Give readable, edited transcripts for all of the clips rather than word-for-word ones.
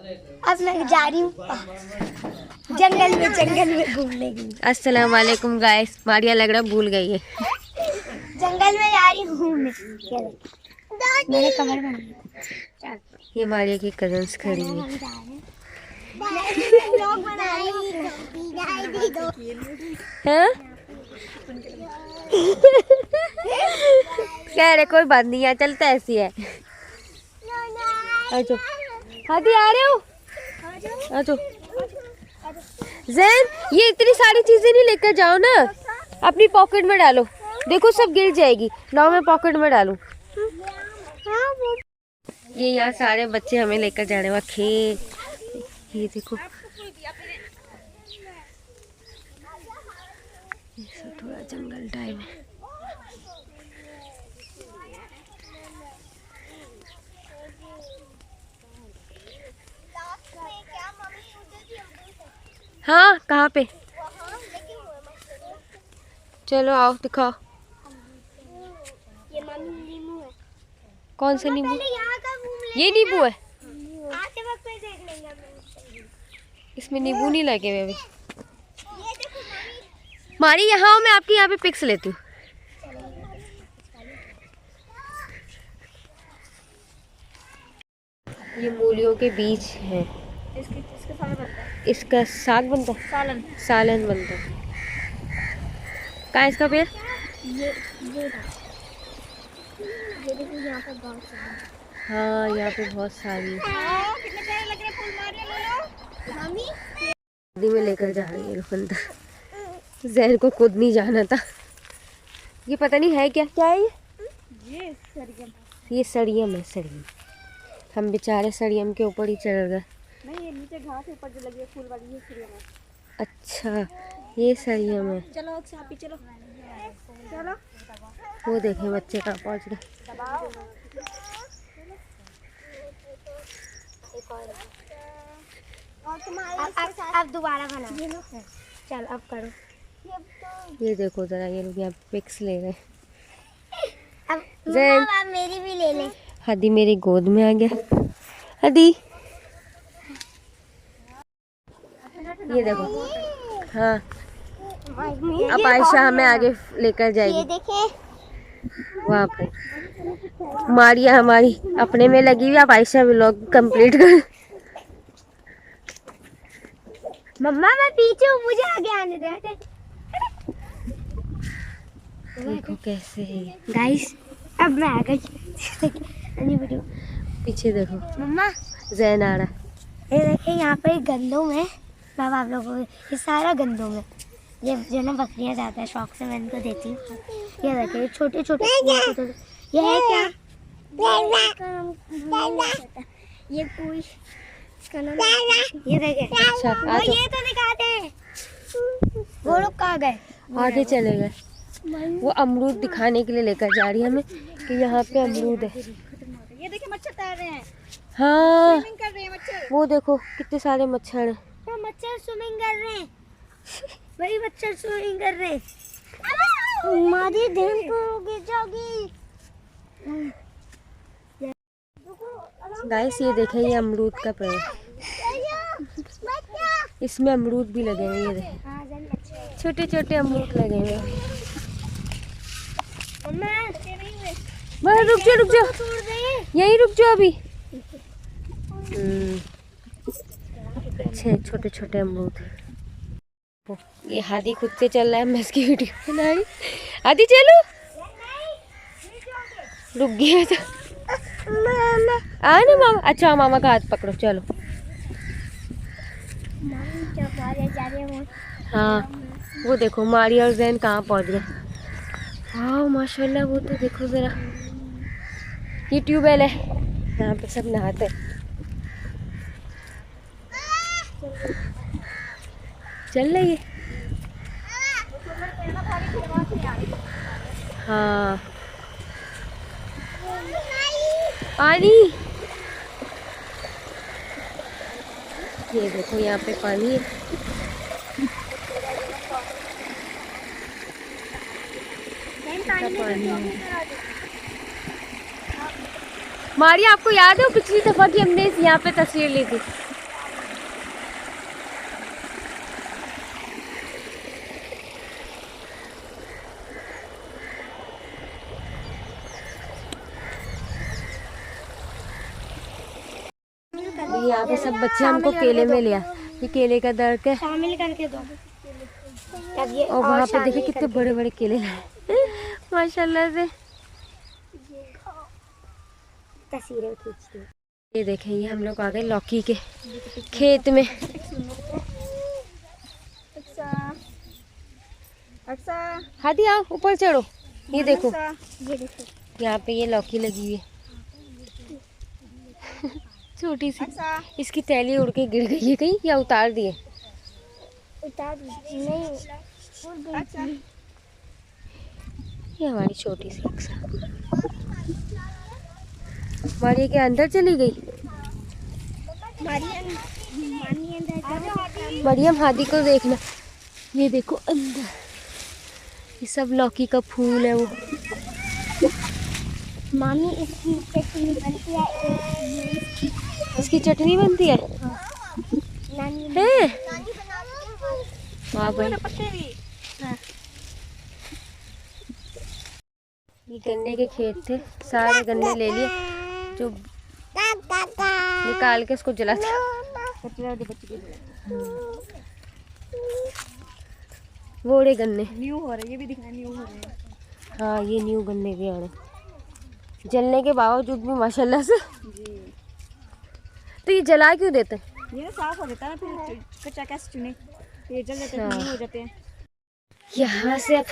अब मैं जा रही हूँ जंगल में घूमने के लिए। अस्सलाम वालेकुम गाइस, मारिया लग रहा भूल गई है। जंगल में जा रही हूँ घूमने। मैंने कमर बनाई। ये मारिया की कजन्स खड़ी है। व्लॉग बना रही हूँ। हाँ? कह रहे कोई बात नहीं है, चलता ऐसी है। आजो हादी, आ रहे हो? आजो जैन, ये इतनी सारी चीजें नहीं लेकर जाओ ना, अपनी पॉकेट में डालो। देखो सब गिर जाएगी। लाओ मैं पॉकेट में डालूं। ये यहाँ सारे बच्चे हमें लेकर जाने वाले खेल। ये देखो ये सब थोड़ा जंगल टाइम है। हाँ, कहाँ पे? चलो आओ दिखाओ। ये मम्मी नींबू है। कौन सा नींबू? यहाँ का घूम ये नींबू है। आते वक्त पे देख लेंगे हम। इसमें नींबू नहीं लगे हुए अभी। ये देखो मम्मी। मारी यहाँ मैं आपकी यहाँ पे पिक्स लेती हूँ। ये मूलियों के बीज हैं। इसका साग बनता है। इसका साग बनता है, सालन। सालन बनता है। कहाँ है इसका पेड़? ये देखो यहाँ पर बहुत सारे। हाँ, यहाँ पे बहुत सारी कितने प्यारे लग रहे हैं फूल। मारिया ले लो मम्मी। नदी में लेकर जा रही है लोग अंदर। जहर को खुद नहीं जाना था। ये पता नहीं है क्या क्या है ये सरगम। ये सड़ियम है, सड़ियम। हम बेचारे सड़ियम के ऊपर ही चढ़ गए। नहीं, ये नीचे घास ऊपर जो लगी है फूल वाली, ये सरगम है। अच्छा, ये सड़ियम है। चलो सापी चलो। चलो वो देखे बच्चे कहाँ पहुँच गए। अब दोबारा बना। चल अब करो। ये देखो जरा, ये लोग यहाँ पिक्स ले रहे हैं। अब जैन। आप मेरी भी ले ले। हदी मेरी गोद में आ गया। हदी, ये देखो। हाँ, अब आयशा हमें आगे लेकर ये जाएगी देखे। वहाँ पे। मारिया हमारी अपने में लगी हुई। अब आयशा व्लॉग कंप्लीट कर। मम्मा मैं पीछे हूँ, मुझे आगे आने दे। देखो कैसे है। गाइस अब मैं आ गई। पीछे देखो, मम्मा जैन आ रहा। ये देखिए यहाँ पे गंदम है। मैं आप लोगों को ये सारा गंदम है। ये जो ना बकरियाँ ज़्यादा शौक से मैं इनको देती हूँ। ये देखिए छोटे छोटे ये है क्या? ये कोई ये देखिए। अच्छा, आ जाओ। ये तो दिखाते हैं। वो लोग कहाँ गए? आगे चले गए। वो अमरूद दिखाने के लिए लेकर जा रही है हमें कि यहाँ पे अमरूद है। ये देखिए मच्छर तैर रहे हैं। हाँ, स्विमिंग कर रहे हैं मच्छर। वो देखो कितने सारे मच्छर हैं। तो मच्छर स्विमिंग कर रहे हैं। वही मच्छर स्विमिंग कर रहे हैं। मारी ध्यान को गिर जाओगी। गाइस ये देखें, ये अमरूद का पेड़। इसमें अमरूद भी लगे हुए हैं। ये देखें, छोटे छोटे अमरूद लगे हुए हैं। बस रुक जाओ, रुक जाओ, यहीं रुक जाओ अभी। अच्छे छोटे छोटे अमरूद। ये हादी खुद से चल रहा है, मैं इसकी वीडियो बना रही। हादी चलो, रुक गया था। आ ना मामा। अच्छा, मामा का हाथ पकड़ो, चलो। हाँ, वो देखो मारिया और जैन कहाँ पहुँच गए। हाँ माशाल्लाह, वो तो देखो जरा। ये ट्यूबवेल है, यहाँ पे सब नहाते हैं। चल रही है। हाँ, पानी। ये देखो यहाँ पे पानी है। पानी है। मारिया, आपको याद है पिछली दफा की हमने यहाँ पे तस्वीर ली थी? यहाँ पे सब बच्चे हमको केले में लिया, ये केले का दर्द है। शामिल करके दो। तब ये और वहाँ पे शामिल देखिए कितने करके बड़े बड़े केले लाए माशाल्लाह से। तस्वीरें खींचती हूँ। ये देखें, ये हम लोग आ गए लौकी के खेत में। हादी आओ ऊपर चढ़ो। ये देखो, ये देखो यहाँ पे ये लौकी लगी हुई है छोटी सी। इसकी तैली उड़ के गिर गई है कहीं या उतार दिए? उतार नहीं। ये हमारी छोटी सी अक्सा मारिया के अंदर चली गई। मरियम हादी को देखना, ये देखो अंदर, ये सब लौकी का फूल है वो। मामी इसकी चटनी बनती है। इसकी चटनी बनती है? नानी है? वाह भाई। ये गन्ने के खेत थे, सारे गन्ने ले लिए, जो निकाल के इसको जला था। वोड़े गन्ने न्यू हो रहे, ये भी दिखना न्यू हो रहे। हाँ, ये न्यू गन्ने भी आ रहे, जलने के बावजूद भी माशाल्लाह से। तो ये जला क्यों देते हैं? ये ना साफ हो जाता है, फिर कच्चा कैसे चुने, ये जल जाते हैं, न्यू हो जाते हैं। यहाँ से अब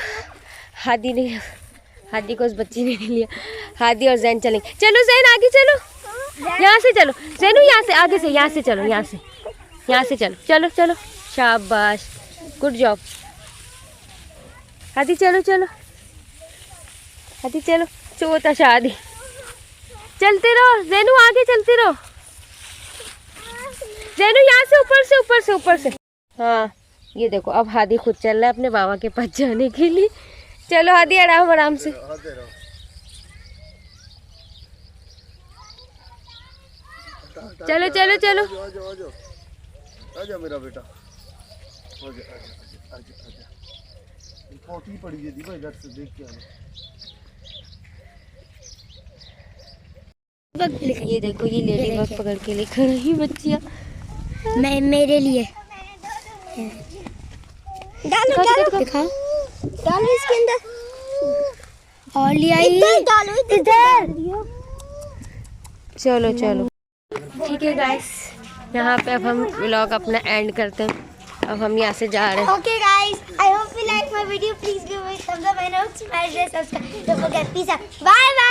हादी को उस बच्ची ने लिया। हादी और जैन चलेंगे। चलो जैन आगे चलो, यहाँ से चलो जैनू, यहाँ से आगे से, यहाँ से चलो, यहाँ से चलो, चलो चलो, शाबाश, गुड जॉब। हादी चलो चलो, हादी चलो, चोता शादी, चलते रहो जैनू, आगे चलते रहो जैनू, यहाँ से ऊपर से। हाँ, ये देखो अब हादी खुद चल रहा है अपने बाबा के पास जाने के लिए। चलो हादी, आराम से। चलो चलो चलो, आजा मेरा बेटा, आजा आजा आजा आजा। पोटी पड़ी है दीपा, इधर से देख के आना। ये देखो, ये लेडी बग पकड़ के लेकर रही बच्चियाँ। मैं मेरे लिए डालो इसके अंदर, और ले आई इधर। चलो चलो, ठीक है गाइस, यहाँ पे अब हम व्लॉग अपना एंड करते हैं। अब हम यहाँ से जा रहे हैं। Okay guys, I hope you like my video. Please give me thumbs up and also smash the subscribe. Don't forget. Peace out. Bye bye.